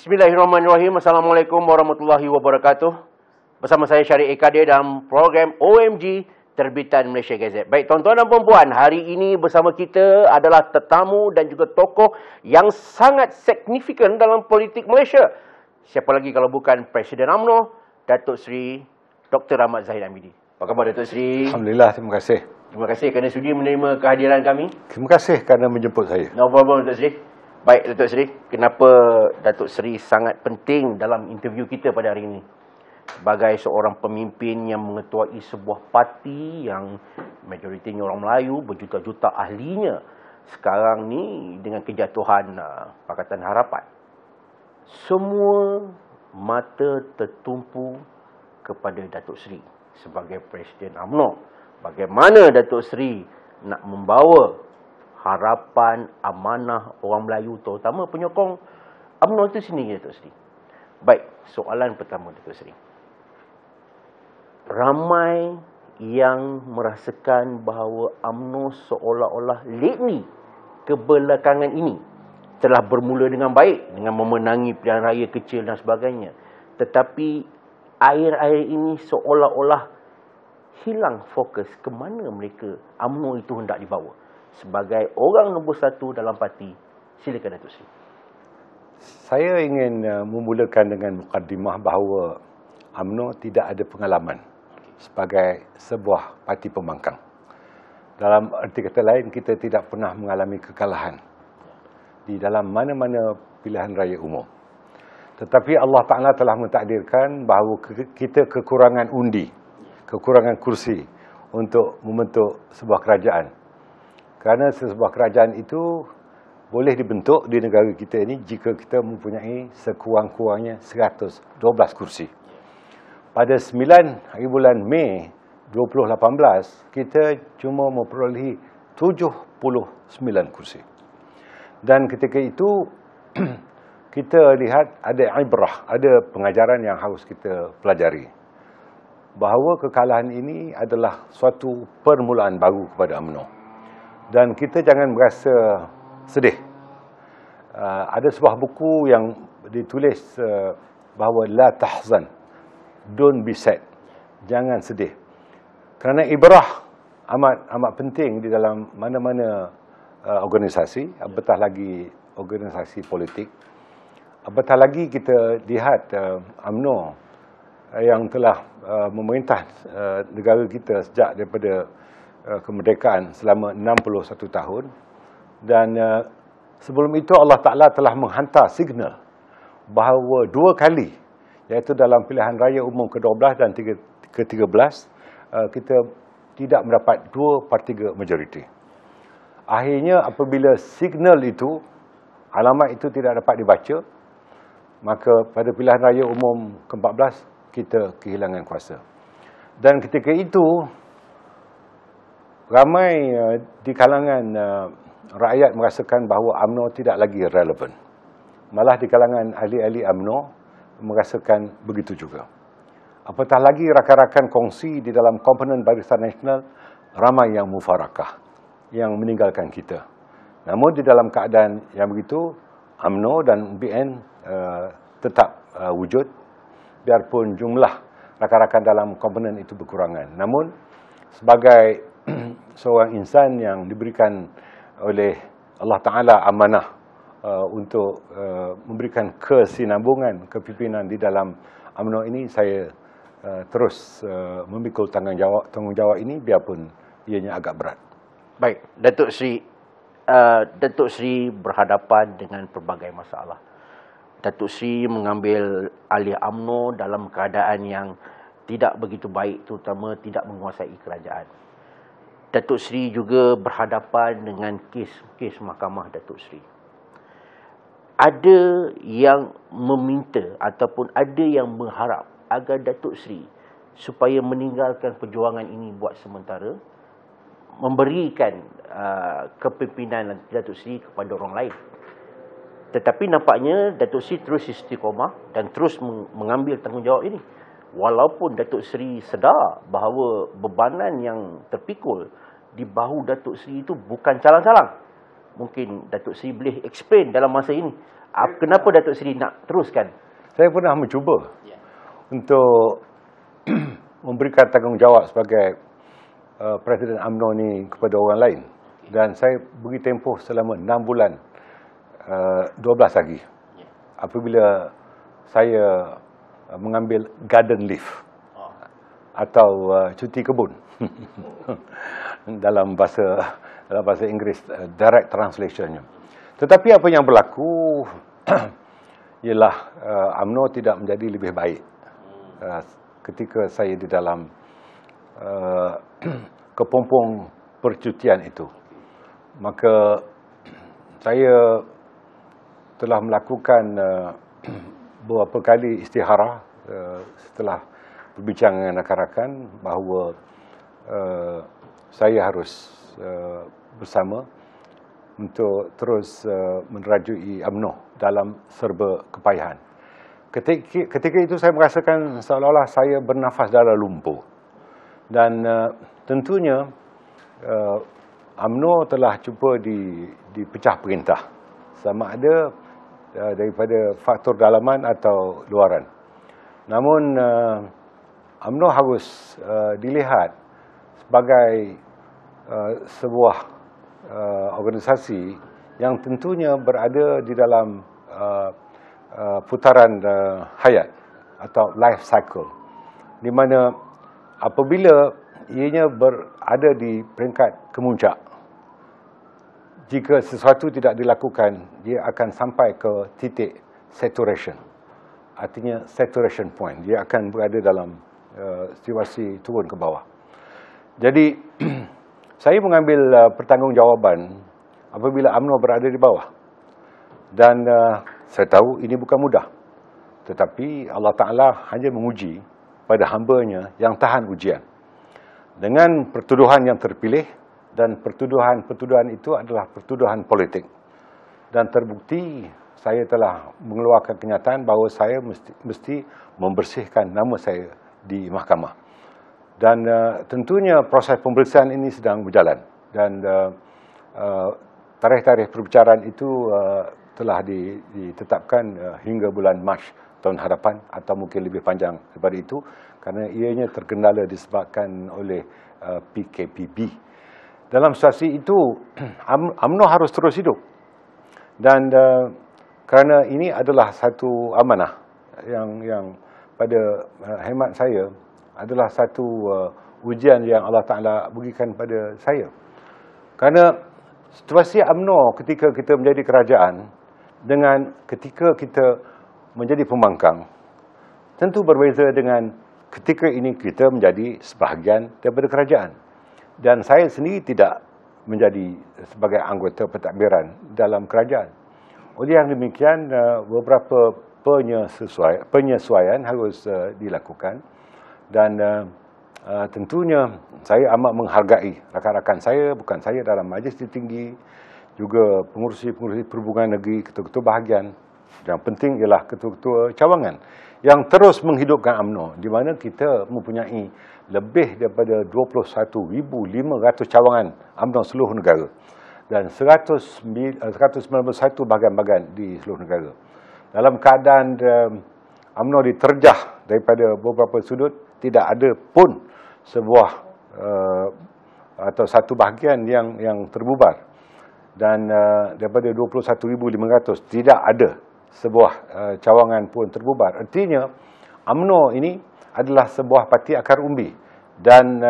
Bismillahirrahmanirrahim. Assalamualaikum warahmatullahi wabarakatuh. Bersama saya Syarif Ekadir dalam program OMG terbitan Malaysia Gazette. Baik tuan-tuan dan puan-puan, hari ini bersama kita adalah tetamu dan juga tokoh yang sangat signifikan dalam politik Malaysia. Siapa lagi kalau bukan Presiden UMNO, Datuk Seri Dr. Ahmad Zahid Hamidi. Apa khabar Datuk Seri? Alhamdulillah, terima kasih. Terima kasih kerana sudi menerima kehadiran kami. Terima kasih kerana menjemput saya. No problem Datuk Seri. Baik Datuk Seri, kenapa Datuk Seri sangat penting dalam interview kita pada hari ini? Sebagai seorang pemimpin yang mengetuai sebuah parti yang majoritinya orang Melayu, berjuta-juta ahlinya. Sekarang ni dengan kejatuhan Pakatan Harapan, semua mata tertumpu kepada Datuk Seri sebagai Presiden UMNO. Bagaimana Datuk Seri nak membawa harapan, amanah orang Melayu, terutama penyokong UMNO itu sendiri, Datuk Seri. Baik, soalan pertama Datuk Seri. Ramai yang merasakan bahawa UMNO seolah-olah lately, kebelakangan ini, telah bermula dengan baik, dengan memenangi pilihan raya kecil dan sebagainya. Tetapi akhir-akhir ini seolah-olah hilang fokus ke mana mereka UMNO itu hendak dibawa. Sebagai orang nombor satu dalam parti, silakan Datuk Seri. Saya ingin memulakan dengan mukadimah bahawa UMNO tidak ada pengalaman sebagai sebuah parti pembangkang. Dalam arti kata lain, kita tidak pernah mengalami kekalahan di dalam mana-mana pilihan raya umum. Tetapi Allah Ta'ala telah mentakdirkan bahawa kita kekurangan undi, kekurangan kursi untuk membentuk sebuah kerajaan. Kerana sebuah kerajaan itu boleh dibentuk di negara kita ini jika kita mempunyai sekurang-kurangnya 112 kursi. Pada 9 hari bulan Mei 2018, kita cuma memperolehi 79 kursi. Dan ketika itu, kita lihat ada ibrah, ada pengajaran yang harus kita pelajari. Bahawa kekalahan ini adalah suatu permulaan baru kepada UMNO. Dan kita jangan merasa sedih. Ada sebuah buku yang ditulis bahawa la tahzan, don't be sad, jangan sedih. Kerana ibrah amat penting di dalam mana-mana organisasi, apatah lagi organisasi politik. Apatah lagi kita lihat UMNO yang telah memerintah negara kita sejak daripada kemerdekaan selama 61 tahun. Dan sebelum itu Allah Ta'ala telah menghantar signal bahawa 2 kali, iaitu dalam pilihan raya umum ke-12 dan ke-13, kita tidak mendapat 2/3 majoriti. Akhirnya apabila signal itu, alamat itu tidak dapat dibaca, maka pada pilihan raya umum ke-14 kita kehilangan kuasa. Dan ketika itu ramai di kalangan rakyat merasakan bahawa UMNO tidak lagi relevan. Malah di kalangan ahli-ahli UMNO merasakan begitu juga. Apatah lagi rakan-rakan kongsi di dalam komponen Barisan Nasional, ramai yang mufarakah, yang meninggalkan kita. Namun di dalam keadaan yang begitu, UMNO dan BN tetap wujud, biarpun jumlah rakan-rakan dalam komponen itu berkurangan. Namun sebagai seorang insan yang diberikan oleh Allah Ta'ala amanah untuk memberikan kesinambungan kepimpinan di dalam UMNO ini, saya terus memikul tanggungjawab ini biarpun ianya agak berat. Baik, Datuk Seri berhadapan dengan pelbagai masalah. Datuk Seri mengambil alih UMNO dalam keadaan yang tidak begitu baik, terutama tidak menguasai kerajaan. Datuk Seri juga berhadapan dengan kes mahkamah Datuk Seri. Ada yang meminta ataupun ada yang berharap agar Datuk Seri supaya meninggalkan perjuangan ini buat sementara, memberikan kepimpinan Datuk Seri kepada orang lain. Tetapi nampaknya Datuk Seri terus istiqamah dan terus mengambil tanggungjawab ini. Walaupun Datuk Seri sedar bahawa bebanan yang terpikul di bahu Datuk Seri itu bukan calang-calang. Mungkin Datuk Seri boleh explain dalam masa ini Kenapa Datuk Seri nak teruskan? Saya pernah mencuba untuk memberikan tanggungjawab sebagai Presiden UMNO ni kepada orang lain. Dan saya beri tempoh selama 6 bulan, 12 hari. Apabila saya mengambil garden leave atau cuti kebun dalam bahasa Inggeris, direct translationnya. Tetapi apa yang berlaku ialah UMNO tidak menjadi lebih baik ketika saya di dalam kepompong percutian itu. Maka saya telah melakukan beberapa kali istikharah setelah berbincang dengan rakan-rakan bahawa saya harus bersama untuk terus menerajui UMNO dalam serba kepayahan. Ketika itu saya merasakan seolah-olah saya bernafas dalam lumpur. Dan tentunya UMNO telah cuba dipecah perintah, sama ada daripada faktor dalaman atau luaran. Namun UMNO harus dilihat sebagai sebuah organisasi yang tentunya berada di dalam putaran hayat atau life cycle, di mana apabila ianya berada di peringkat kemuncak, jika sesuatu tidak dilakukan, dia akan sampai ke titik saturation. Artinya saturation point, dia akan berada dalam situasi turun ke bawah. Jadi saya mengambil pertanggungjawaban apabila UMNO berada di bawah. Dan saya tahu ini bukan mudah. Tetapi Allah Ta'ala hanya menguji pada hamba-Nya yang tahan ujian. Dengan pertuduhan yang terpilih, dan pertuduhan itu adalah pertuduhan politik. Dan terbukti saya telah mengeluarkan kenyataan bahawa saya mesti membersihkan nama saya di mahkamah. Dan tentunya proses pemeriksaan ini sedang berjalan. Dan tarikh-tarikh perbicaraan itu telah ditetapkan hingga bulan Mac tahun hadapan atau mungkin lebih panjang daripada itu, kerana ianya terkendala disebabkan oleh PKPB. Dalam situasi itu UMNO harus terus hidup. Dan kerana ini adalah satu amanah yang pada hemat saya adalah satu ujian yang Allah Ta'ala berikan pada saya. Kerana situasi UMNO ketika kita menjadi kerajaan dengan ketika kita menjadi pembangkang tentu berbeza dengan ketika ini kita menjadi sebahagian daripada kerajaan. Dan saya sendiri tidak menjadi sebagai anggota pentadbiran dalam kerajaan. Oleh yang demikian, beberapa penyesuaian harus dilakukan. Dan tentunya saya amat menghargai rakan-rakan saya, bukan saya dalam majlis tertinggi, juga pengurusi-pengurusi perhubungan negeri, ketua-ketua bahagian. Yang penting ialah ketua-ketua cawangan yang terus menghidupkan UMNO, di mana kita mempunyai lebih daripada 21,500 cawangan UMNO seluruh negara dan 191 bahagian-bahagian di seluruh negara. Dalam keadaan UMNO diterjah daripada beberapa sudut, tidak ada pun sebuah atau satu bahagian yang terbubar. Dan daripada 21,500 tidak ada sebuah cawangan pun terbubar. Artinya UMNO ini adalah sebuah parti akar umbi. Dan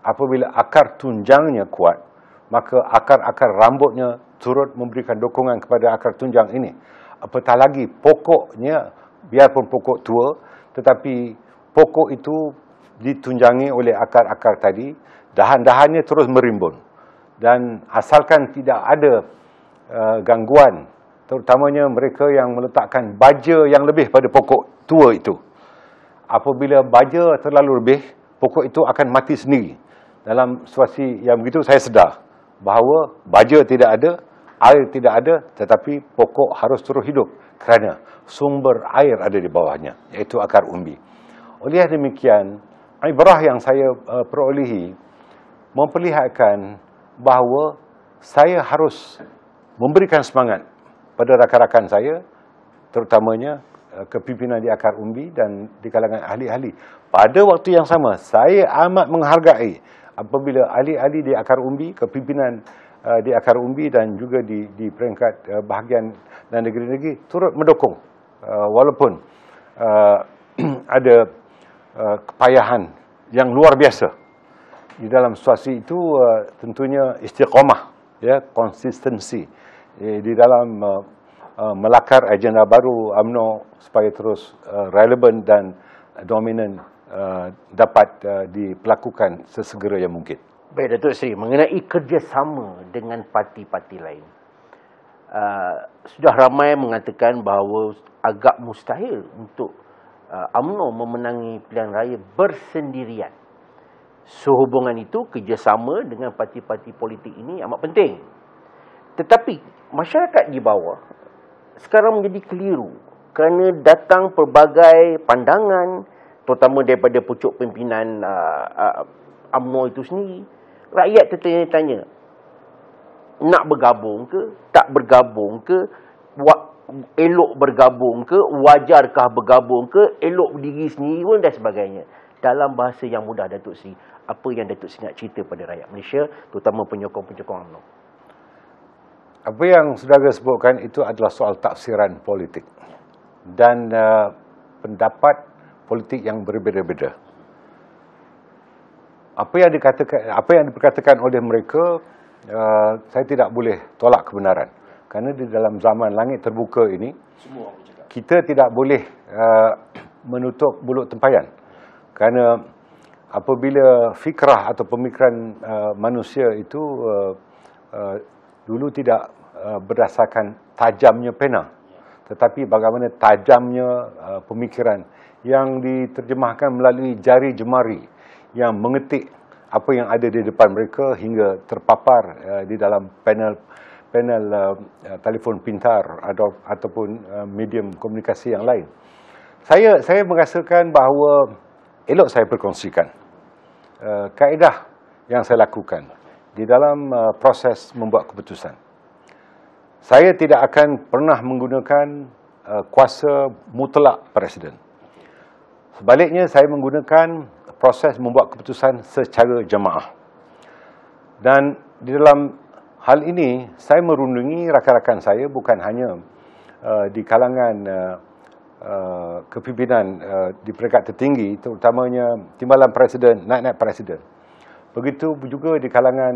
apabila akar tunjangnya kuat, maka akar-akar rambutnya turut memberikan dukungan kepada akar tunjang ini. Apatah lagi pokoknya, biarpun pokok tua, tetapi pokok itu ditunjangi oleh akar-akar tadi, dahan-dahannya terus merimbun. Dan asalkan tidak ada gangguan, terutamanya mereka yang meletakkan baja yang lebih pada pokok tua itu. Apabila baja terlalu lebih, pokok itu akan mati sendiri. Dalam situasi yang begitu, saya sedar bahawa baja tidak ada, air tidak ada, tetapi pokok harus terus hidup kerana sumber air ada di bawahnya, iaitu akar umbi. Oleh demikian, ibrah yang saya perolehi memperlihatkan bahawa saya harus memberikan semangat pada rakan-rakan saya terutamanya kepimpinan di akar umbi dan di kalangan ahli-ahli. Pada waktu yang sama, saya amat menghargai apabila ahli-ahli di akar umbi, kepimpinan di akar umbi dan juga di peringkat bahagian dan negeri-negeri turut mendukung walaupun ada kepayahan yang luar biasa. Di dalam situasi itu tentunya istiqamah, ya, konsistensi di dalam melakar agenda baru UMNO supaya terus relevan dan dominan dapat dilakukan sesegera yang mungkin. Baik, Datuk Seri, mengenai kerjasama dengan parti-parti lain. Sudah ramai mengatakan bahawa agak mustahil untuk UMNO memenangi pilihan raya bersendirian. Sehubungan itu, kerjasama dengan parti-parti politik ini amat penting. Tetapi, masyarakat di bawah sekarang menjadi keliru kerana datang pelbagai pandangan, terutama daripada pucuk pimpinan UMNO itu sendiri. Rakyat tertanya-tanya, nak bergabung ke, tak bergabung ke, elok bergabung ke, wajarkah bergabung ke, elok berdiri sendiri pun dan sebagainya. Dalam bahasa yang mudah, Datuk Seri, apa yang Datuk Seri nak cerita pada rakyat Malaysia, terutama penyokong-penyokong UMNO? Apa yang saudara sebutkan itu adalah soal tafsiran politik dan pendapat politik yang berbeza-beza. Apa yang diperkatakan oleh mereka, saya tidak boleh tolak kebenaran. Kerana di dalam zaman langit terbuka ini, kita tidak boleh menutup mulut tempayan. Kerana apabila fikrah atau pemikiran manusia itu dulu tidak berdasarkan tajamnya pena, tetapi bagaimana tajamnya pemikiran yang diterjemahkan melalui jari jemari yang mengetik apa yang ada di depan mereka hingga terpapar di dalam panel telefon pintar ataupun medium komunikasi yang lain. Saya merasakan bahawa elok saya berkongsikan kaedah yang saya lakukan di dalam proses membuat keputusan. Saya tidak akan pernah menggunakan kuasa mutlak Presiden. Sebaliknya, saya menggunakan proses membuat keputusan secara jemaah. Dan di dalam hal ini, saya merundungi rakan-rakan saya bukan hanya di kalangan kepimpinan di peringkat tertinggi, terutamanya timbalan Presiden, naik-naik Presiden. Begitu juga di kalangan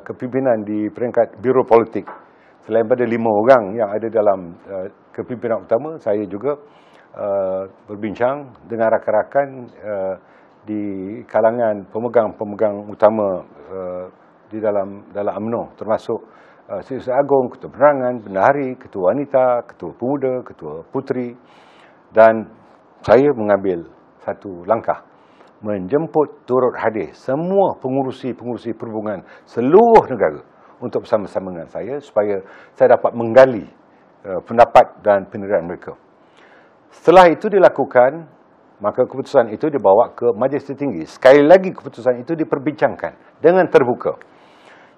kepimpinan di peringkat Biro Politik. Selain pada 5 orang yang ada dalam kepimpinan utama, saya juga berbincang dengan rakan-rakan di kalangan pemegang-pemegang utama di dalam UMNO, termasuk Setiausaha Agung, Ketua Penerangan, Bendahari, Ketua Wanita, Ketua Pemuda, Ketua Puteri, dan saya mengambil satu langkah menjemput turut hadir semua pengurusi perhubungan seluruh negara untuk bersama-sama dengan saya supaya saya dapat menggali pendapat dan pendirian mereka. Setelah itu dilakukan, maka keputusan itu dibawa ke Majlis Tertinggi. Sekali lagi keputusan itu diperbincangkan dengan terbuka.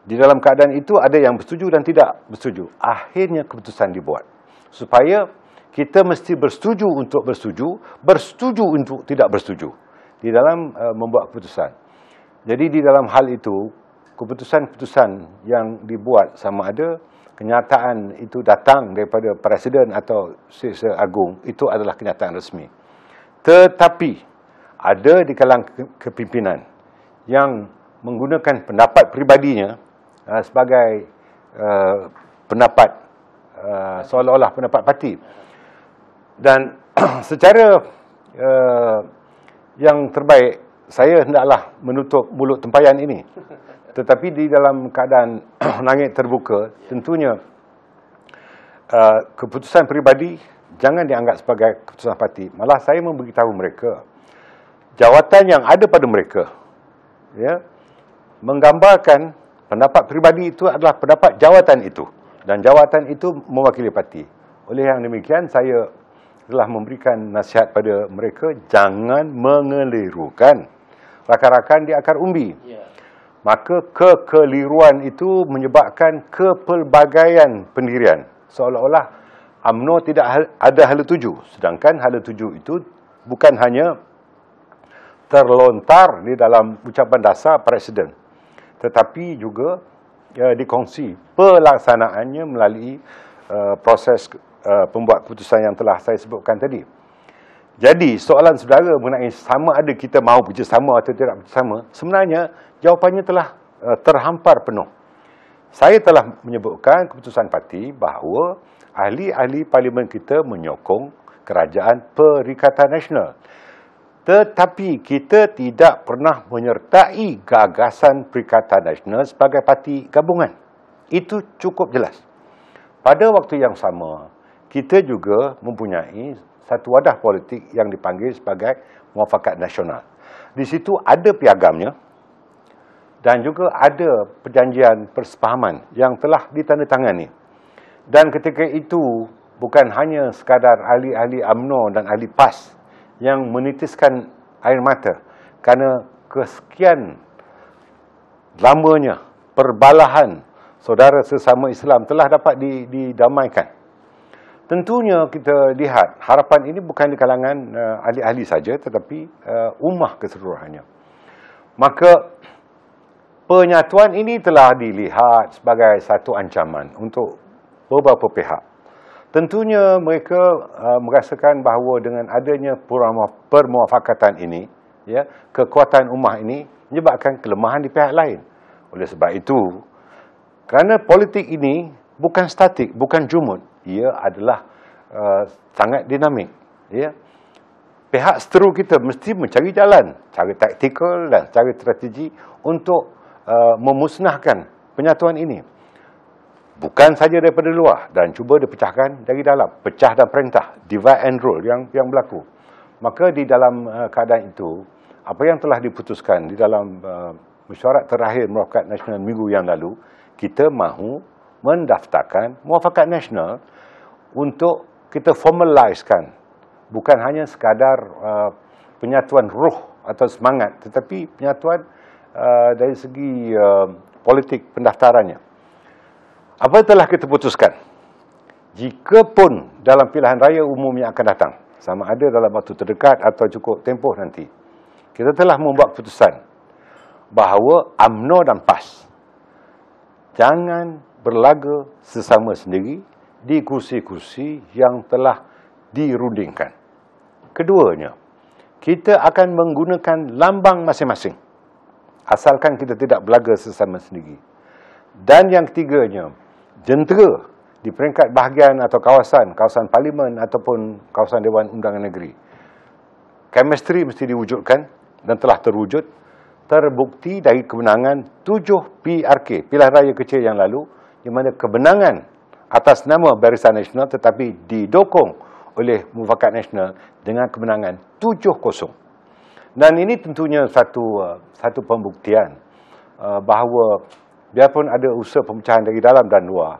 Di dalam keadaan itu ada yang bersetuju dan tidak bersetuju. Akhirnya keputusan dibuat. Supaya kita mesti bersetuju untuk bersetuju untuk tidak bersetuju di dalam membuat keputusan. Jadi di dalam hal itu, keputusan-keputusan yang dibuat sama ada kenyataan itu datang daripada Presiden atau Setiausaha Agung, itu adalah kenyataan resmi. Tetapi ada di kalangan kepimpinan yang menggunakan pendapat pribadinya sebagai pendapat seolah-olah pendapat parti. Dan secara yang terbaik, saya hendaklah menutup mulut tempayan ini. Tetapi di dalam keadaan langit terbuka, tentunya keputusan peribadi jangan dianggap sebagai keputusan parti. Malah saya memberitahu mereka, jawatan yang ada pada mereka, ya, menggambarkan pendapat peribadi itu adalah pendapat jawatan itu. Dan jawatan itu mewakili parti. Oleh yang demikian, saya telah memberikan nasihat pada mereka, jangan mengelirukan rakan-rakan di akar umbi. Maka kekeliruan itu menyebabkan kepelbagaian pendirian. Seolah-olah UMNO tidak ada hala tuju. Sedangkan hala tuju itu bukan hanya terlontar di dalam ucapan dasar Presiden, tetapi juga dikongsi pelaksanaannya melalui proses pembuat keputusan yang telah saya sebutkan tadi. Jadi, soalan saudara mengenai sama ada kita mahu bekerjasama atau tidak bekerjasama, sebenarnya jawapannya telah terhampar penuh. Saya telah menyebutkan keputusan parti bahawa ahli-ahli parlimen kita menyokong kerajaan Perikatan Nasional. Tetapi kita tidak pernah menyertai gagasan Perikatan Nasional sebagai parti gabungan. Itu cukup jelas. Pada waktu yang sama, kita juga mempunyai satu wadah politik yang dipanggil sebagai Muafakat Nasional. Di situ ada piagamnya dan juga ada perjanjian persefahaman yang telah ditandatangani. Dan ketika itu bukan hanya sekadar ahli-ahli UMNO dan ahli PAS yang menitiskan air mata kerana kesekian lamanya perbalahan saudara sesama Islam telah dapat didamaikan. Tentunya kita lihat harapan ini bukan di kalangan ahli-ahli saja tetapi ummah keseluruhannya. Maka penyatuan ini telah dilihat sebagai satu ancaman untuk beberapa pihak. Tentunya mereka merasakan bahawa dengan adanya permuafakatan ini, ya, kekuatan ummah ini menyebabkan kelemahan di pihak lain. Oleh sebab itu, kerana politik ini bukan statik, bukan jumud, ia adalah sangat dinamik. Ya. Pihak seteru kita mesti mencari jalan, cara taktikal dan cara strategi untuk memusnahkan penyatuan ini. Bukan saja daripada luar dan cuba dipecahkan dari dalam. Pecah dan perintah, divide and rule yang berlaku. Maka di dalam keadaan itu, apa yang telah diputuskan di dalam mesyuarat terakhir Muafakat Nasional minggu yang lalu, kita mahu mendaftarkan Muafakat Nasional untuk kita formalisekan. Bukan hanya sekadar penyatuan ruh atau semangat, tetapi penyatuan dari segi politik pendaftarannya. Apa telah kita putuskan? Jikapun dalam pilihan raya umum yang akan datang, sama ada dalam waktu terdekat atau cukup tempoh nanti, kita telah membuat keputusan bahawa UMNO dan PAS jangan berlaga sesama sendiri di kursi-kursi yang telah dirundingkan. Keduanya, kita akan menggunakan lambang masing-masing, asalkan kita tidak berlaga sesama sendiri. Dan yang ketiganya, jentera di peringkat bahagian atau kawasan parlimen ataupun kawasan Dewan Undangan Negeri. Chemistry mesti diwujudkan dan telah terwujud, terbukti dari kemenangan 7 PRK, pilihan raya kecil yang lalu, di mana kemenangan atas nama Barisan Nasional tetapi didokong oleh Muafakat Nasional dengan kemenangan 7-0. Dan ini tentunya satu pembuktian bahawa biarpun ada usaha pemecahan dari dalam dan luar,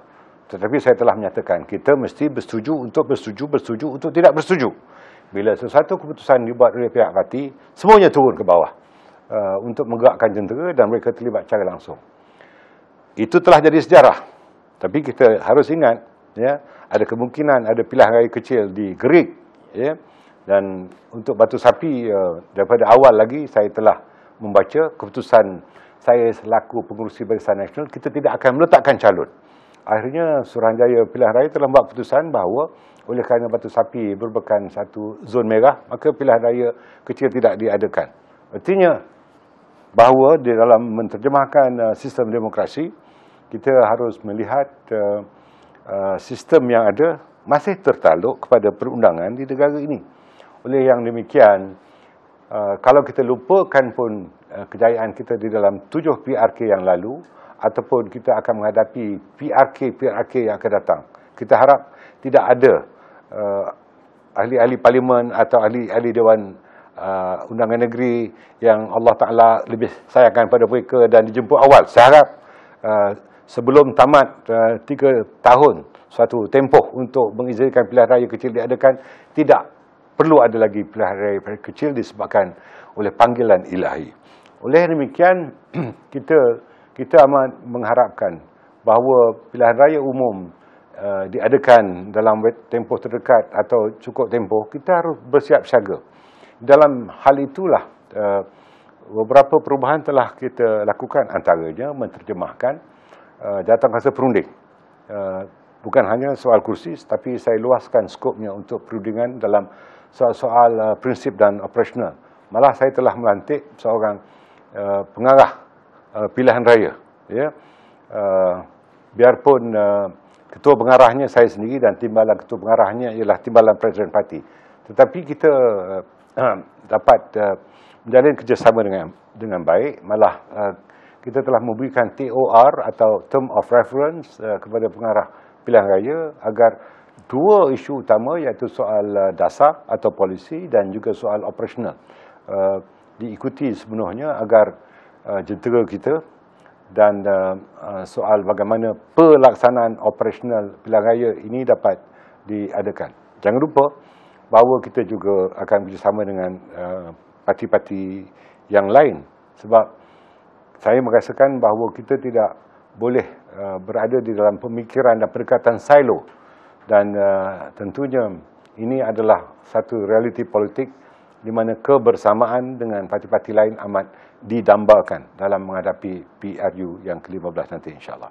tetapi saya telah menyatakan kita mesti bersetuju untuk tidak bersetuju. Bila sesuatu keputusan dibuat oleh pihak parti, semuanya turun ke bawah untuk menggerakkan jentera dan mereka terlibat secara langsung. Itu telah jadi sejarah. Tapi kita harus ingat, ya, ada kemungkinan ada pilihan raya kecil di Gerik, ya, dan untuk Batu Sapi daripada awal lagi saya telah membaca keputusan saya selaku pengurusi Barisan Nasional, kita tidak akan meletakkan calon. Akhirnya Suruhanjaya Pilihan Raya telah membuat keputusan bahawa oleh kerana Batu Sapi merupakan satu zon merah, maka pilihan raya kecil tidak diadakan. Artinya bahawa di dalam menterjemahkan sistem demokrasi, kita harus melihat sistem yang ada masih tertaluk kepada perundangan di negara ini. Oleh yang demikian, kalau kita lupakan pun kejayaan kita di dalam 7 PRK yang lalu, ataupun kita akan menghadapi PRK yang akan datang, kita harap tidak ada ahli-ahli parlimen atau ahli-ahli Dewan Undangan Negeri yang Allah Ta'ala lebih sayangkan pada mereka dan dijemput awal. Saya harap sebelum tamat 3 tahun suatu tempoh untuk mengizinkan pilihan raya kecil diadakan, tidak perlu ada lagi pilihan raya kecil disebabkan oleh panggilan ilahi. Oleh demikian, kita amat mengharapkan bahawa pilihan raya umum diadakan dalam tempoh terdekat atau cukup tempoh, kita harus bersiap siaga. Dalam hal itulah beberapa perubahan telah kita lakukan, antaranya menterjemahkan jawatankuasa perunding. Bukan hanya soal kursi, tapi saya luaskan skopnya untuk perundingan dalam soal-soal prinsip dan operasional. Malah saya telah melantik seorang pengarah pilihan raya. Ya. Biarpun ketua pengarahnya saya sendiri dan timbalan ketua pengarahnya ialah timbalan Presiden Parti. Tetapi kita dapat menjalin kerjasama dengan baik. Malah kita telah memberikan TOR atau Term of Reference kepada pengarah pilihan raya agar dua isu utama, iaitu soal dasar atau polisi dan juga soal operasional, diikuti sepenuhnya agar jentera kita dan soal bagaimana pelaksanaan operasional pilihan raya ini dapat diadakan. Jangan lupa bahawa kita juga akan bekerjasama dengan parti-parti yang lain, sebab saya merasakan bahawa kita tidak boleh berada di dalam pemikiran dan pendekatan silo, dan tentunya ini adalah satu realiti politik di mana kebersamaan dengan parti-parti lain amat didambakan dalam menghadapi PRU yang ke-15 nanti, insyaAllah.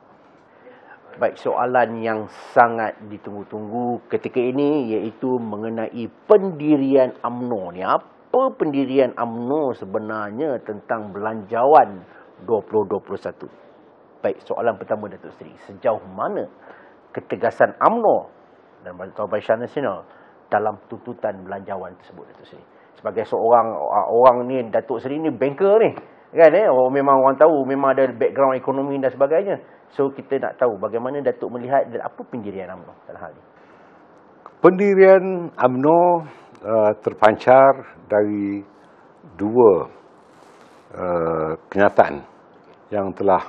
Baik, soalan yang sangat ditunggu-tunggu ketika ini iaitu mengenai pendirian UMNO ni. Apa pendirian UMNO sebenarnya tentang belanjawan 2021? Baik, soalan pertama Datuk Seri, sejauh mana ketegasan UMNO dan Barisan Nasional dalam tuntutan belanjawan tersebut, Datuk Seri? Sebagai seorang orang ni, Datuk Seri ni banker ni, kan, memang orang tahu, memang ada background ekonomi dan sebagainya. So kita nak tahu bagaimana Datuk melihat dan apa pendirian UMNO dalam hal ini. Pendirian UMNO terpancar dari dua kenyataan yang telah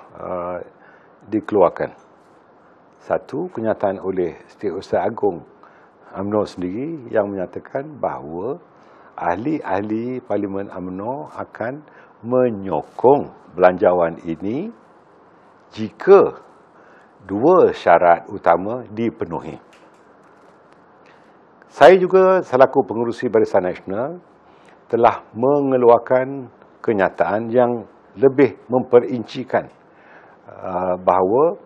dikeluarkan. Satu, kenyataan oleh Setiausaha Agung UMNO sendiri yang menyatakan bahawa ahli-ahli Parlimen UMNO akan menyokong belanjawan ini jika dua syarat utama dipenuhi. Saya juga selaku pengerusi Barisan Nasional telah mengeluarkan kenyataan yang lebih memperincikan bahawa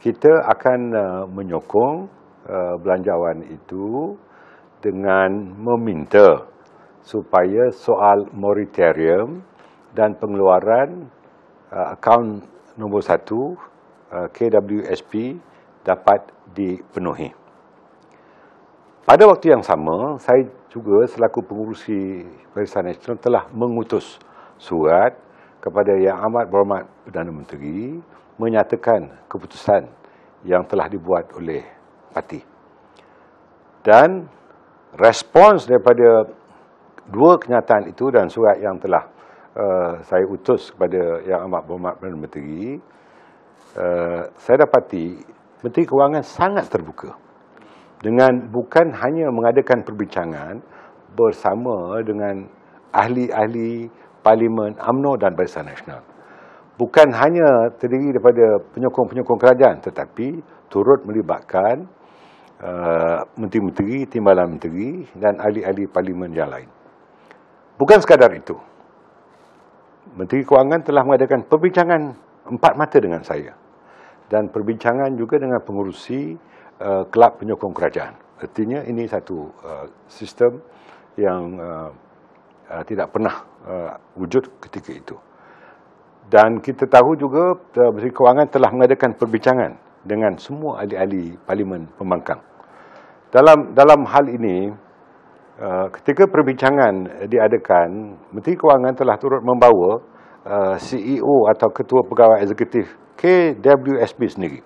kita akan menyokong belanjawan itu dengan meminta supaya soal moratorium dan pengeluaran akaun nombor 1 KWSP dapat dipenuhi. Pada waktu yang sama, saya juga selaku pengurusi Barisan Nasional telah mengutus surat kepada Yang Amat Berhormat Perdana Menteri menyatakan keputusan yang telah dibuat oleh parti. Dan respons daripada dua kenyataan itu dan surat yang telah saya utus kepada Yang Amat Berhormat Perdana Menteri, saya dapati Menteri Kewangan sangat terbuka dengan bukan hanya mengadakan perbincangan bersama dengan ahli-ahli Parlimen UMNO dan Barisan Nasional. Bukan hanya terdiri daripada penyokong-penyokong kerajaan, tetapi turut melibatkan menteri-menteri, timbalan menteri dan ahli-ahli Parlimen yang lain. Bukan sekadar itu, Menteri Kewangan telah mengadakan perbincangan empat mata dengan saya dan perbincangan juga dengan pengurusi kelab penyokong kerajaan. Artinya ini satu sistem yang tidak pernah wujud ketika itu. Dan kita tahu juga Menteri Kewangan telah mengadakan perbincangan dengan semua ahli-ahli Parlimen Pembangkang. Dalam hal ini, ketika perbincangan diadakan, Menteri Kewangan telah turut membawa CEO atau Ketua Pegawai Eksekutif KWSP sendiri.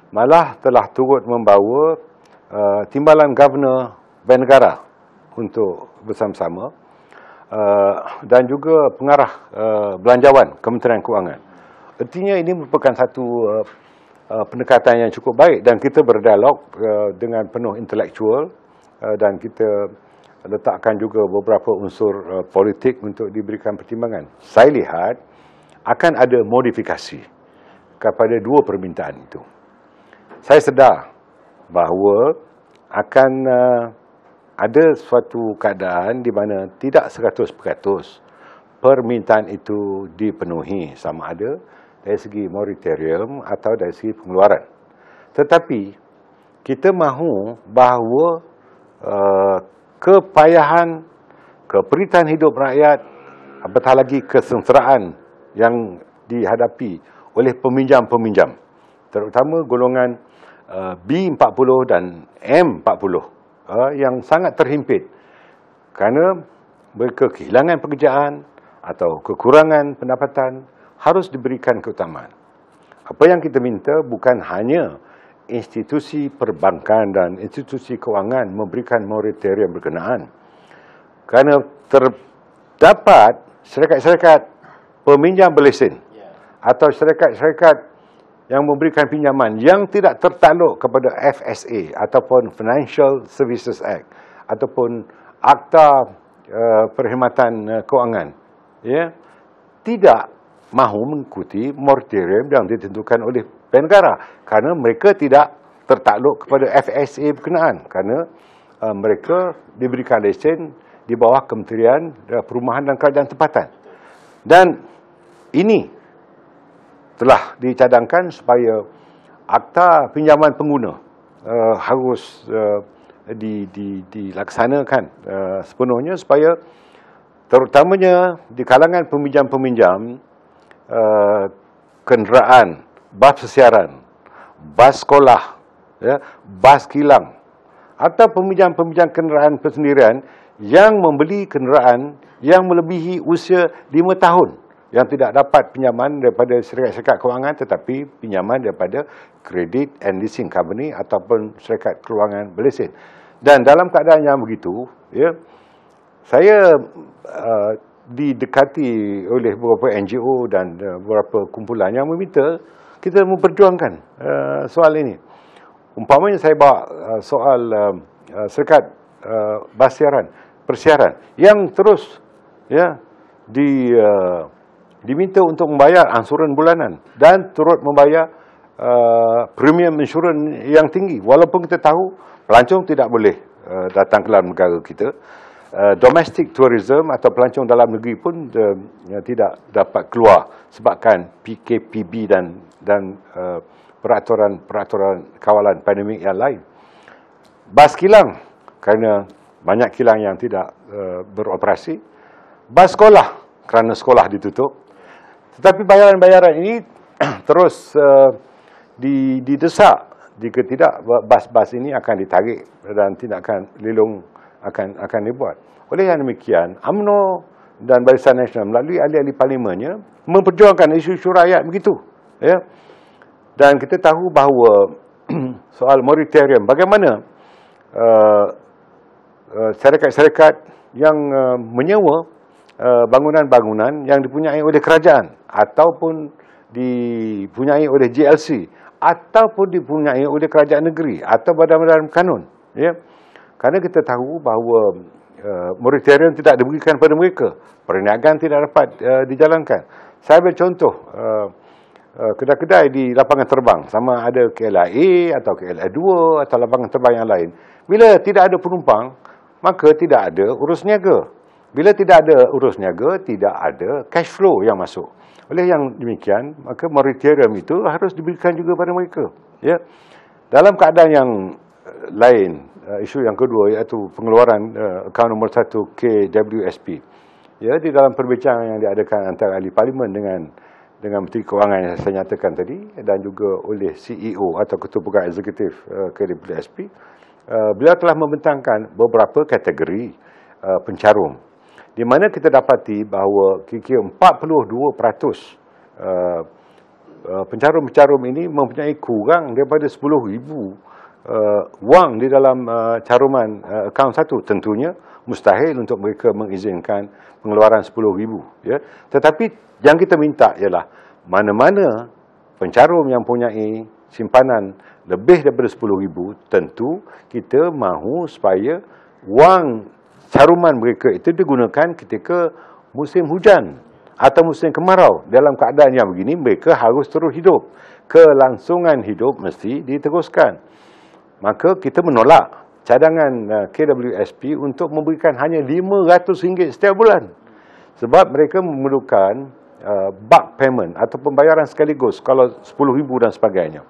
Malah telah turut membawa timbalan Governor Bank Negara untuk bersama-sama dan juga pengarah belanjawan Kementerian Kewangan. Artinya ini merupakan satu pendekatan yang cukup baik dan kita berdialog dengan penuh intelektual dan kita letakkan juga beberapa unsur politik untuk diberikan pertimbangan. Saya lihat akan ada modifikasi kepada dua permintaan itu. Saya sedar bahawa akan ada suatu keadaan di mana tidak 100% permintaan itu dipenuhi, sama ada dari segi moratorium atau dari segi pengeluaran. Tetapi kita mahu bahawa kepayahan, keperitan hidup rakyat, apatah lagi kesengsaraan yang dihadapi oleh peminjam-peminjam, terutama golongan B40 dan M40 yang sangat terhimpit kerana mereka kehilangan pekerjaan atau kekurangan pendapatan, harus diberikan keutamaan. Apa yang kita minta bukan hanya institusi perbankan dan institusi kewangan memberikan moratorium berkenaan, kerana terdapat syarikat-syarikat peminjam berlesen atau syarikat-syarikat yang memberikan pinjaman yang tidak tertakluk kepada FSA ataupun Financial Services Act ataupun Akta Perkhidmatan Kewangan, tidak mahu mengikuti moratorium yang ditentukan oleh Bank Negara kerana mereka tidak tertakluk kepada FSA berkenaan, kerana mereka diberikan lesen di bawah Kementerian Perumahan dan Kerajaan Tempatan. Dan ini telah dicadangkan supaya akta pinjaman pengguna harus dilaksanakan sepenuhnya, supaya terutamanya di kalangan peminjam-peminjam kenderaan, bas pesiaran, bas sekolah, bas kilang atau peminjam-peminjam kenderaan persendirian yang membeli kenderaan yang melebihi usia 5 tahun, yang tidak dapat pinjaman daripada syarikat-syarikat kewangan tetapi pinjaman daripada Credit and Leasing Company ataupun syarikat kewangan berlesen. Dan dalam keadaan yang begitu, saya didekati oleh beberapa NGO dan beberapa kumpulan yang meminta kita memperjuangkan soal ini. Umpamanya saya bawa soal syarikat persiaran yang terus diminta untuk membayar ansuran bulanan dan turut membayar premium insurans yang tinggi, walaupun kita tahu pelancong tidak boleh datang ke dalam negara kita. Domestic tourism atau pelancong dalam negeri pun tidak dapat keluar sebabkan PKPB dan peraturan kawalan pandemik yang lain. Bas kilang kerana banyak kilang yang tidak beroperasi. Bas sekolah kerana sekolah ditutup. Tetapi bayaran-bayaran ini terus didesak. Jika tidak, bas-bas ini akan ditarik dan tindakan lilung akan dibuat. Oleh yang demikian, UMNO dan Barisan Nasional melalui ahli-ahli parlimennya memperjuangkan isu-isu rakyat begitu. Dan kita tahu bahawa soal moratorium, bagaimana syarikat-syarikat yang menyewa bangunan-bangunan yang dipunyai oleh kerajaan ataupun dipunyai oleh JLC ataupun dipunyai oleh kerajaan negeri atau badan-badan kanun, kerana kita tahu bahawa moratorium tidak diberikan kepada mereka, perniagaan tidak dapat dijalankan. Saya ambil contoh kedai-kedai di lapangan terbang, sama ada KLIA atau KLIA 2 atau lapangan terbang yang lain. Bila tidak ada penumpang, maka tidak ada urus niaga. Bila tidak ada urus niaga, tidak ada cash flow yang masuk. Oleh yang demikian, maka moratorium itu harus diberikan juga pada mereka. Dalam keadaan yang lain, isu yang kedua iaitu pengeluaran akaun nombor 1 KWSP. Di dalam perbincangan yang diadakan antara ahli parlimen dengan Menteri Kewangan yang saya nyatakan tadi dan juga oleh CEO atau Ketua Pegawai Eksekutif KWSP, beliau telah membentangkan beberapa kategori pencarum, di mana kita dapati bahawa kira-kira 42% pencarum-pencarum ini mempunyai kurang daripada 10,000 wang di dalam caruman akaun satu. Tentunya mustahil untuk mereka mengizinkan pengeluaran 10,000. Tetapi yang kita minta ialah mana-mana pencarum yang mempunyai simpanan lebih daripada 10,000, tentu kita mahu supaya wang caruman mereka itu digunakan ketika musim hujan atau musim kemarau. Dalam keadaan yang begini, mereka harus terus hidup. Kelangsungan hidup mesti diteruskan. maka kita menolak cadangan KWSP untuk memberikan hanya RM500 setiap bulan. Sebab mereka memerlukan bulk payment atau pembayaran sekaligus kalau RM10,000 dan sebagainya.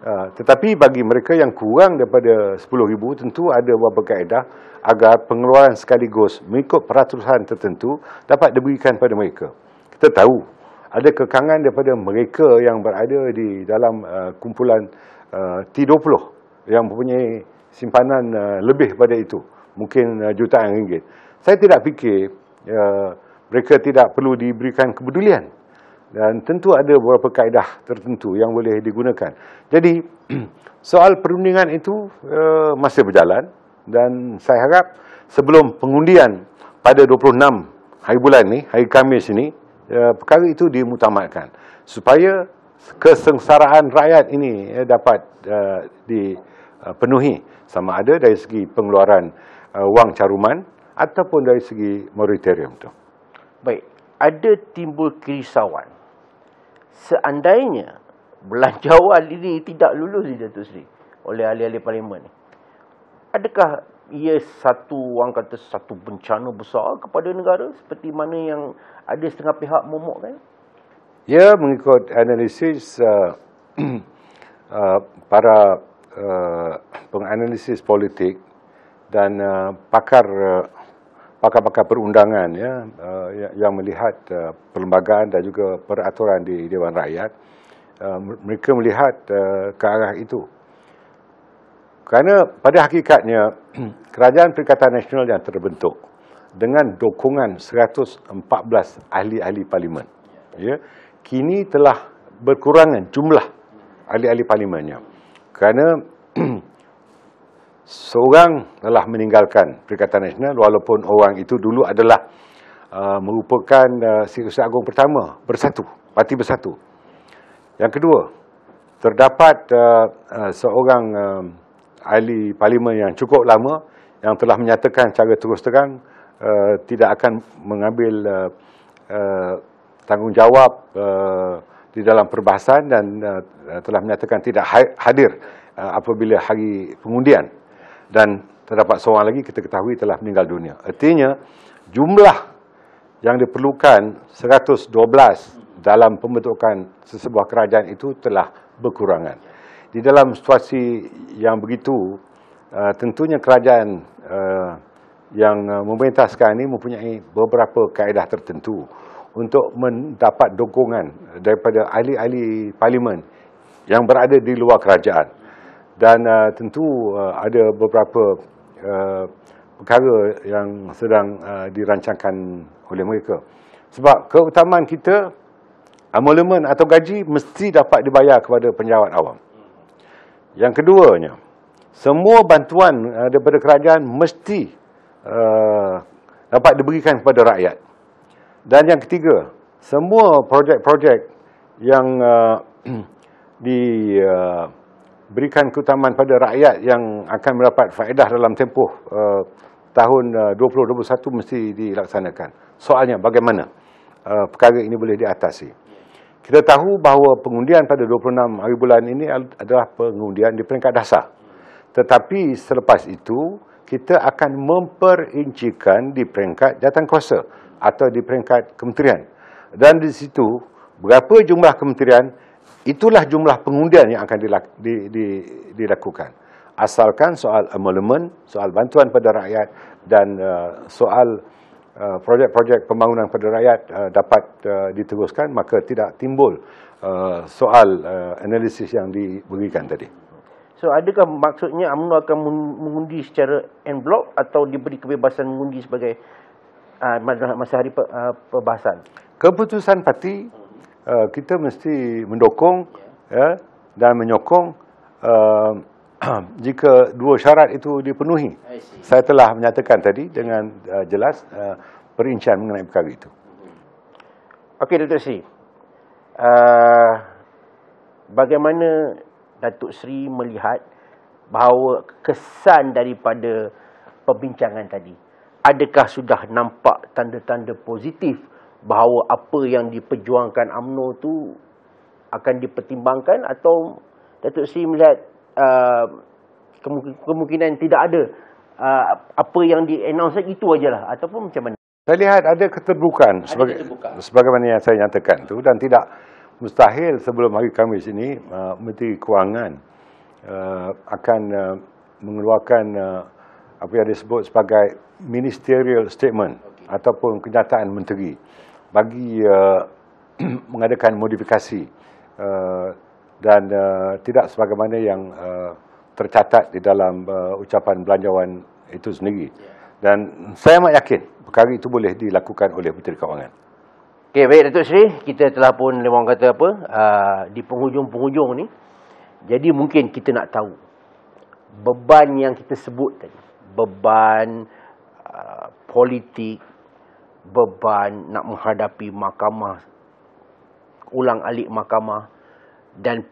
Tetapi bagi mereka yang kurang daripada RM10,000, tentu ada beberapa kaedah agar pengeluaran sekaligus mengikut peraturan tertentu dapat diberikan pada mereka. Kita tahu ada kekangan daripada mereka yang berada di dalam kumpulan T20 yang mempunyai simpanan lebih pada itu, mungkin jutaan ringgit. Saya tidak fikir mereka tidak perlu diberikan kepedulian. Dan tentu ada beberapa kaedah tertentu yang boleh digunakan. Jadi, soal perundingan itu masih berjalan. Dan saya harap sebelum pengundian pada 26 hari bulan ni, hari Khamis ini, perkara itu dimutamatkan. Supaya kesengsaraan rakyat ini dapat dipenuhi. Sama ada dari segi pengeluaran wang caruman ataupun dari segi moratorium itu. Baik, ada timbul kerisauan seandainya belanjawan ini tidak lulus di Datuk Seri oleh ahli-ahli parlimen ni. Adakah ia orang kata satu bencana besar kepada negara seperti mana yang ada setengah pihak momokkan? Ya, mengikut analisis para penganalisis politik dan pakar-pakar perundangan yang melihat perlembagaan dan juga peraturan di Dewan Rakyat, mereka melihat ke arah itu. Kerana pada hakikatnya Kerajaan Perikatan Nasional yang terbentuk dengan dukungan 114 ahli-ahli parlimen, kini telah berkurangan jumlah ahli-ahli parlimennya. Kerana seorang telah meninggalkan Perikatan Nasional, walaupun orang itu dulu adalah merupakan Setiausaha Agung pertama bersatu, parti bersatu. Yang kedua, terdapat seorang ahli parlimen yang cukup lama yang telah menyatakan secara terus terang tidak akan mengambil tanggungjawab di dalam perbahasan dan telah menyatakan tidak hadir apabila hari pengundian. Dan terdapat seorang lagi kita ketahui telah meninggal dunia. Artinya jumlah yang diperlukan 112 dalam pembentukan sesebuah kerajaan itu telah berkurangan. Di dalam situasi yang begitu, tentunya kerajaan yang memerintah sekarang ini mempunyai beberapa kaedah tertentu untuk mendapat dukungan daripada ahli-ahli parlimen yang berada di luar kerajaan. Dan tentu ada beberapa perkara yang sedang dirancangkan oleh mereka. Sebab keutamaan kita, amolemen atau gaji mesti dapat dibayar kepada penjawat awam. Yang keduanya, semua bantuan daripada kerajaan mesti dapat diberikan kepada rakyat. Dan yang ketiga, semua projek-projek yang diberikan keutamaan pada rakyat yang akan mendapat faedah dalam tempoh tahun 2021 mesti dilaksanakan. Soalnya bagaimana perkara ini boleh diatasi? Kita tahu bahawa pengundian pada 26 hari bulan ini adalah pengundian di peringkat dasar. Tetapi selepas itu, kita akan memperincikan di peringkat jawatankuasa atau di peringkat kementerian. Dan di situ, berapa jumlah kementerian, itulah jumlah pengundian yang akan dilakukan. Asalkan soal amolemen, soal bantuan pada rakyat dan soal projek-projek pembangunan pada rakyat dapat diteruskan, maka tidak timbul soal analisis yang diberikan tadi. So, adakah maksudnya UMNO akan mengundi secara en bloc atau diberi kebebasan mengundi sebagai masa hari perbahasan? Keputusan parti kita mesti mendukung dan menyokong jika dua syarat itu dipenuhi. Saya telah menyatakan tadi dengan jelas perincian mengenai perkara itu. Okey, Datuk Seri. Bagaimana Datuk Seri melihat bahawa kesan daripada perbincangan tadi? Adakah sudah nampak tanda-tanda positif bahawa apa yang diperjuangkan UMNO tu akan dipertimbangkan, atau Datuk Seri melihat kemungkinan tidak ada apa yang di-announce itu ajalah, ataupun macam mana? Saya lihat ada keterbukaan sebagaimana yang saya nyatakan tu, dan tidak mustahil sebelum hari Khamis ini Menteri Kewangan akan mengeluarkan apa yang disebut sebagai ministerial statement ataupun kenyataan menteri bagi mengadakan modifikasi dan tidak sebagaimana yang tercatat di dalam ucapan belanjawan itu sendiri. Dan saya amat yakin perkara itu boleh dilakukan oleh Menteri Kewangan. Okey, baik Datuk Seri, kita telah pun orang kata apa, di penghujung-penghujung ni. Jadi mungkin kita nak tahu beban yang kita sebut tadi, beban politik, beban nak menghadapi mahkamah, ulang-alik mahkamah, dan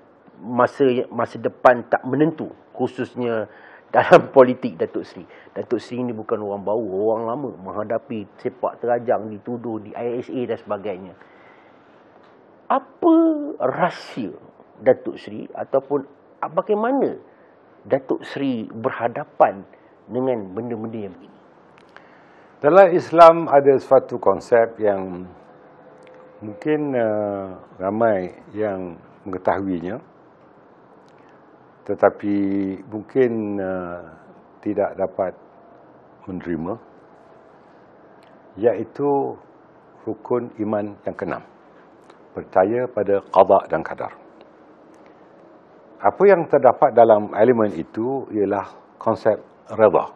masa depan tak menentu, khususnya dalam politik Datuk Seri. Datuk Seri ni bukan orang baru, orang lama menghadapi sepak terajang, dituduh di ISA dan sebagainya. Apa rahsia Datuk Seri ataupun bagaimana Datuk Seri berhadapan dengan benda-benda yang begini? Dalam Islam ada suatu konsep yang mungkin ramai yang mengetahuinya, tetapi mungkin tidak dapat menerima, iaitu rukun iman yang keenam, percaya pada qada dan qadar. Apa yang terdapat dalam elemen itu ialah konsep redha.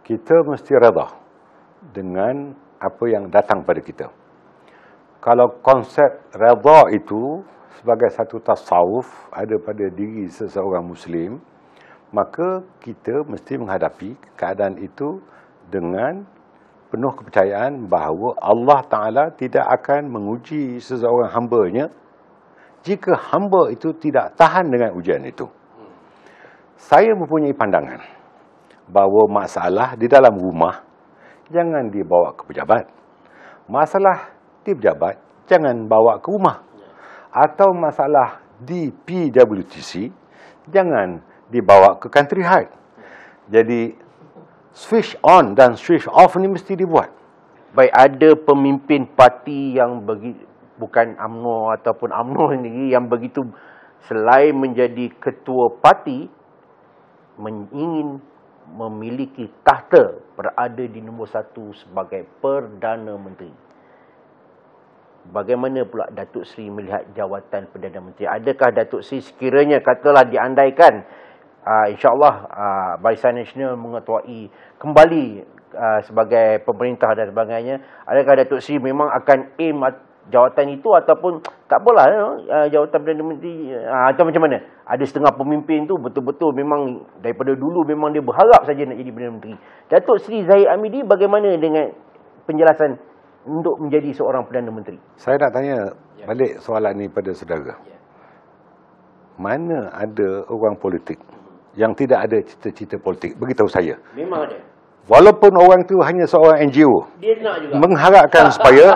Kita mesti redha dengan apa yang datang pada kita. Kalau konsep redha itu sebagai satu tasawuf ada pada diri seseorang Muslim, maka kita mesti menghadapi keadaan itu dengan penuh kepercayaan bahawa Allah Ta'ala tidak akan menguji seseorang hamba-Nya jika hamba itu tidak tahan dengan ujian itu. Saya mempunyai pandangan bahawa masalah di dalam rumah jangan dibawa ke pejabat. Masalah di pejabat jangan bawa ke rumah. Atau masalah di PWTC jangan dibawa ke country hide. Jadi switch on dan switch off ni mesti dibuat. Baik, ada pemimpin parti yang bukan UMNO ataupun UMNO sendiri yang begitu, selain menjadi ketua parti, ingin memiliki tahta berada di nombor 1 sebagai Perdana Menteri. Bagaimana pula Datuk Seri melihat jawatan Perdana Menteri? Adakah Datuk Seri sekiranya katalah diandaikan insya-Allah Barisan Nasional mengetuai kembali sebagai pemerintah dan sebagainya, adakah Datuk Seri memang akan aim jawatan itu, ataupun tak apalah jawatan Perdana Menteri atau macam mana? Ada setengah pemimpin tu betul-betul memang daripada dulu memang dia berharap saja nak jadi Perdana Menteri. Datuk Seri Zahid Hamidi bagaimana dengan penjelasan untuk menjadi seorang Perdana Menteri? Saya nak tanya balik soalan ni pada saudara. Mana ada orang politik yang tidak ada cita-cita politik? Beritahu saya. Memang ada. Walaupun orang tu hanya seorang NGO, dia nak juga mengharapkan supaya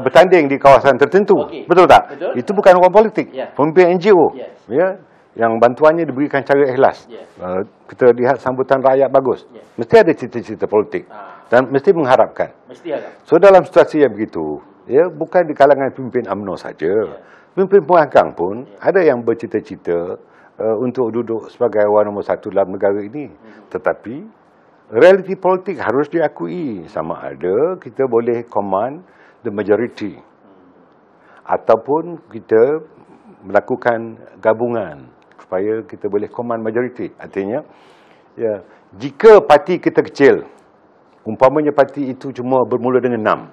bertanding di kawasan tertentu. Okay. Betul tak? Betul. Itu bukan orang politik. Pemimpin NGO. Yes. Ya, yang bantuannya diberikan cara ikhlas. Yes. Kita lihat sambutan rakyat bagus. Yes. Mesti ada cita-cita politik. Dan mesti mengharapkan. Mesti ada. So dalam situasi yang begitu, ya, bukan di kalangan pemimpin UMNO saja. Pemimpin pembangkang pun ada yang bercita-cita untuk duduk sebagai orang nombor 1 dalam negara ini. Tetapi realiti politik harus diakui. Sama ada kita boleh command the majority, ataupun kita melakukan gabungan supaya kita boleh command majority. Artinya, ya, jika parti kita kecil, umpamanya parti itu cuma bermula dengan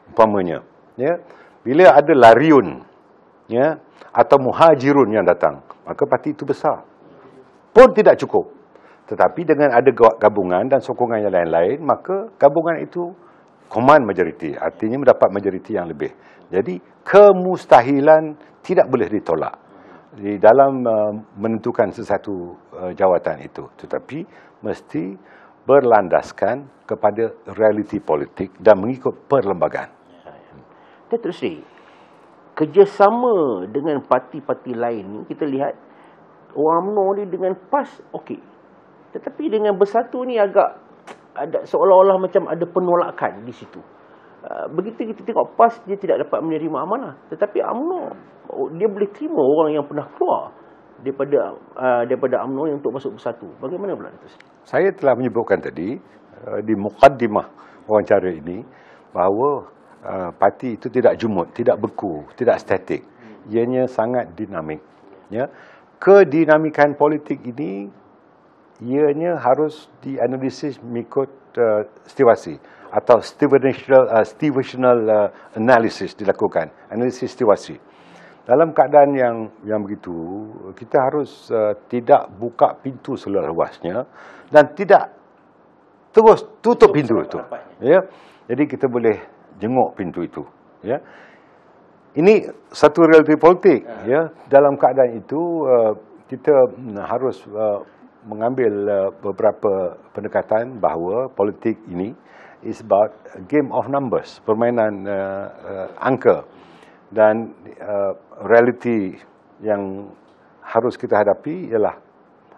6, umpamanya, ya, bila ada lariun, ya, atau muhajirun yang datang, maka parti itu besar pun tidak cukup. Tetapi dengan ada gabungan dan sokongan yang lain-lain, maka gabungan itu command majority, artinya mendapat majority yang lebih. Jadi kemustahilan tidak boleh ditolak di dalam menentukan sesuatu jawatan itu, tetapi mesti berlandaskan kepada realiti politik dan mengikut perlembagaan. Datuk Seri, kerjasama dengan parti-parti lain ni kita lihat orang UMNO ni dengan PAS okey. Tetapi dengan bersatu ni agak ada seolah-olah macam ada penolakan di situ. Begitu kita tengok PAS, dia tidak dapat menerima amanah. Tetapi UMNO, dia boleh terima orang yang pernah keluar daripada UMNO yang untuk masuk bersatu. Bagaimana pula itu? Saya telah menyebutkan tadi di mukaddimah wawancara ini bahawa parti itu tidak jumud, tidak beku, tidak statik. Ianya sangat dinamik. Ya. Kedinamikan politik ini ianya harus dianalisis mengikut situasi atau situational analysis dilakukan, analisis situasi. Dalam keadaan yang begitu, kita harus tidak buka pintu seluas-luasnya dan tidak terus tutup pintu itu. Ya. Jadi kita boleh jenguk pintu itu. Ya. Ini satu realiti politik. Ya. Dalam keadaan itu, kita harus mengambil beberapa pendekatan bahawa politik ini is about a game of numbers, permainan angka, dan realiti yang harus kita hadapi ialah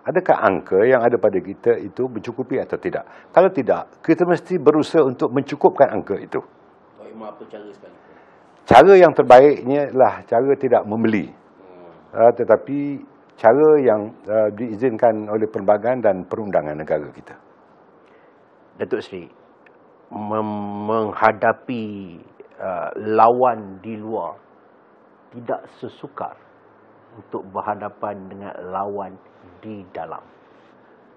adakah angka yang ada pada kita itu mencukupi atau tidak. Kalau tidak, kita mesti berusaha untuk mencukupkan angka itu. Apa cara sekali? Cara yang terbaiknya adalah cara tidak membeli, tetapi cara yang diizinkan oleh perlembagaan dan perundangan negara kita. Datuk Seri, menghadapi lawan di luar tidak sesukar untuk berhadapan dengan lawan di dalam.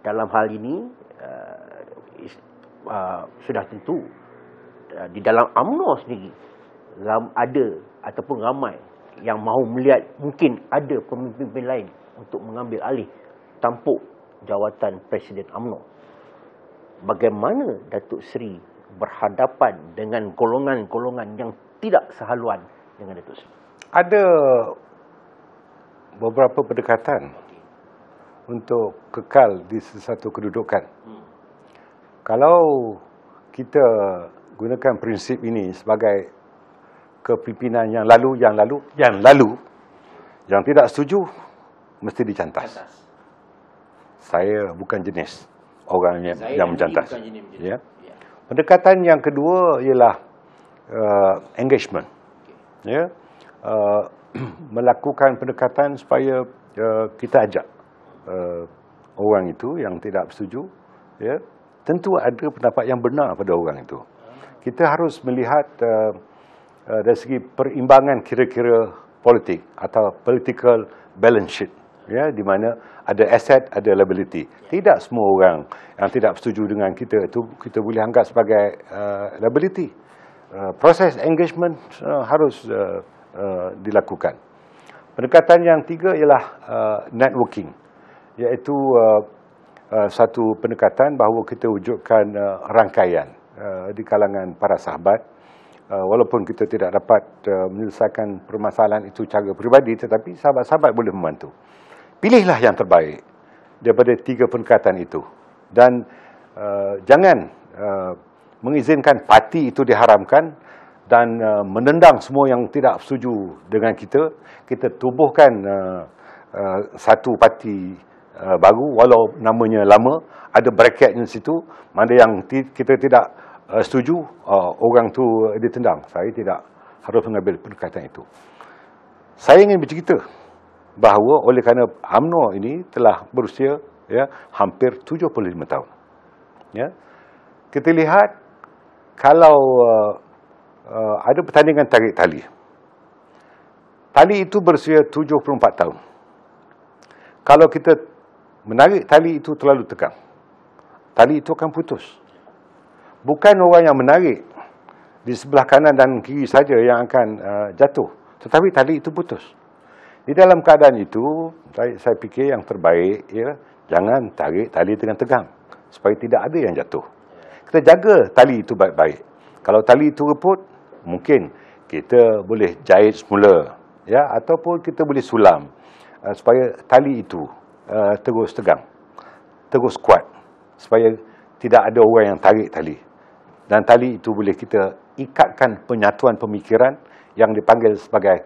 Dalam hal ini sudah tentu di dalam UMNO sendiri ada ataupun ramai yang mahu melihat mungkin ada pemimpin lain untuk mengambil alih tampuk jawatan Presiden UMNO. Bagaimana Datuk Seri berhadapan dengan golongan-golongan yang tidak sehaluan dengan Datuk Seri? Ada beberapa pendekatan untuk kekal di sesuatu kedudukan. Kalau kita gunakan prinsip ini sebagai kepimpinan yang tidak setuju mesti dicantas. Saya bukan jenis orang yang mencantas. Ya. Pendekatan yang kedua ialah engagement. Ya. Melakukan pendekatan supaya kita ajak orang itu yang tidak setuju, ya, tentu ada pendapat yang benar pada orang itu. Kita harus melihat dari segi perimbangan kira-kira politik atau political balance sheet, ya, di mana ada asset, ada liability. Tidak semua orang yang tidak setuju dengan kita itu kita boleh anggap sebagai liability. Proses engagement harus dilakukan. Pendekatan yang tiga ialah networking, iaitu satu pendekatan bahawa kita wujudkan rangkaian di kalangan para sahabat. Walaupun kita tidak dapat menyelesaikan permasalahan itu secara peribadi, tetapi sahabat-sahabat boleh membantu. Pilihlah yang terbaik daripada tiga pendekatan itu. Dan jangan mengizinkan parti itu diharamkan dan menendang semua yang tidak setuju dengan kita. Kita tubuhkan satu parti baru, walau namanya lama, ada bracketnya di situ. Mana yang kita tidak setuju, orang tu ditendang. Saya tidak harus mengambil pendekatan itu. Saya ingin bercerita bahawa oleh kerana UMNO ini telah berusia, ya, hampir 75 tahun. Ya. Kita lihat kalau ada pertandingan tarik tali. Tali itu berusia 74 tahun. Kalau kita menarik tali itu terlalu tegang, tali itu akan putus. Bukan orang yang menarik di sebelah kanan dan kiri saja yang akan jatuh, tetapi tali itu putus. Di dalam keadaan itu, saya fikir yang terbaik ialah jangan tarik tali dengan tegang, supaya tidak ada yang jatuh. Kita jaga tali itu baik-baik. Kalau tali itu reput, mungkin kita boleh jahit semula, ya, ataupun kita boleh sulam supaya tali itu terus tegang, terus kuat, supaya tidak ada orang yang tarik tali. Dan tali itu boleh kita ikatkan penyatuan pemikiran yang dipanggil sebagai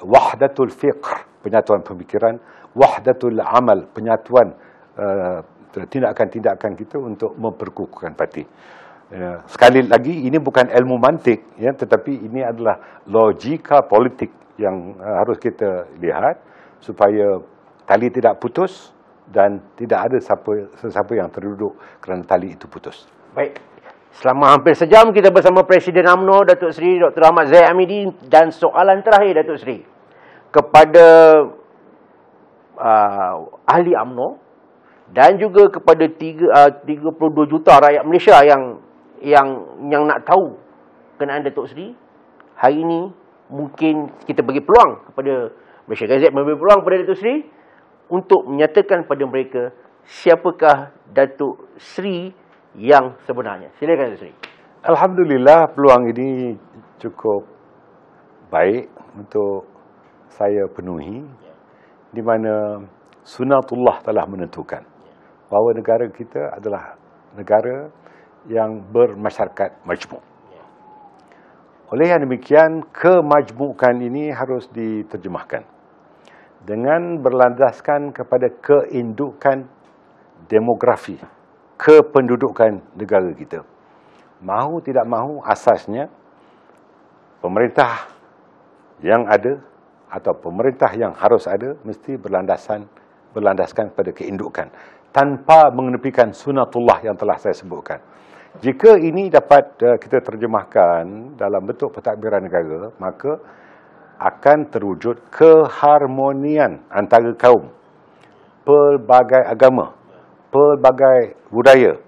wahdatul fiqh, penyatuan pemikiran, wahdatul amal, penyatuan tindakan-tindakan kita untuk memperkukuhkan parti. Sekali lagi, ini bukan ilmu mantik, ya, tetapi ini adalah logika politik yang harus kita lihat supaya tali tidak putus dan tidak ada sesiapa yang terduduk kerana tali itu putus. Baik. Selama hampir sejam kita bersama Presiden UMNO, Datuk Seri Dr. Ahmad Zahid Hamidi, dan soalan terakhir Datuk Seri kepada ahli UMNO dan juga kepada 32 juta rakyat Malaysia yang nak tahu kenaan Datuk Seri. Hari ini mungkin kita bagi peluang kepada Malaysia Gazette, memberi peluang kepada Datuk Seri untuk menyatakan pada mereka siapakah Datuk Seri yang sebenarnya. Silakan Datuk Seri. Alhamdulillah, peluang ini cukup baik untuk saya penuhi, di mana sunatullah telah menentukan bahawa negara kita adalah negara yang bermasyarakat majmuk. Oleh yang demikian, kemajmukan ini harus diterjemahkan dengan berlandaskan kepada keindukan demografi, kependudukan negara kita. Mahu tidak mahu, asasnya pemerintah yang ada atau pemerintah yang harus ada mesti berlandaskan pada keindukan tanpa mengenepikan sunatullah yang telah saya sebutkan. Jika ini dapat kita terjemahkan dalam bentuk pentadbiran negara, maka akan terwujud keharmonian antara kaum, pelbagai agama, pelbagai budaya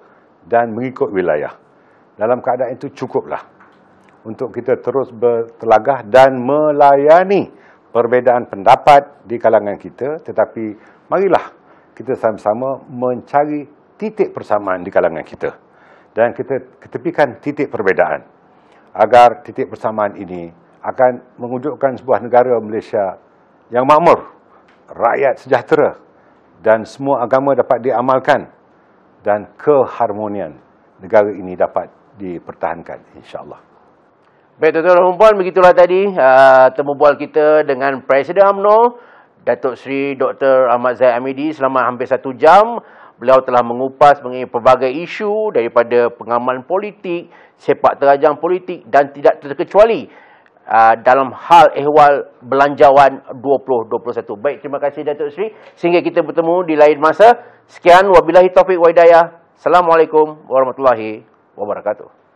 dan mengikut wilayah. Dalam keadaan itu cukuplah untuk kita terus bertelagah dan melayani perbezaan pendapat di kalangan kita, tetapi marilah kita sama-sama mencari titik persamaan di kalangan kita dan kita ketepikan titik perbezaan agar titik persamaan ini akan mewujudkan sebuah negara Malaysia yang makmur, rakyat sejahtera dan semua agama dapat diamalkan dan keharmonian negara ini dapat dipertahankan, insya-Allah. Baik, tuan-tuan dan puan, begitulah tadi temu bual kita dengan Presiden UMNO, Datuk Seri Dr. Ahmad Zahid Hamidi. Selama hampir 1 jam, beliau telah mengupas mengenai pelbagai isu daripada pengamalan politik, sepak terjang politik dan tidak terkecuali dalam hal ehwal belanjawan 2021. Baik, terima kasih Datuk Seri. Sehingga kita bertemu di lain masa. Sekian, wabillahi taufiq wa hidayah. Assalamualaikum warahmatullahi wabarakatuh.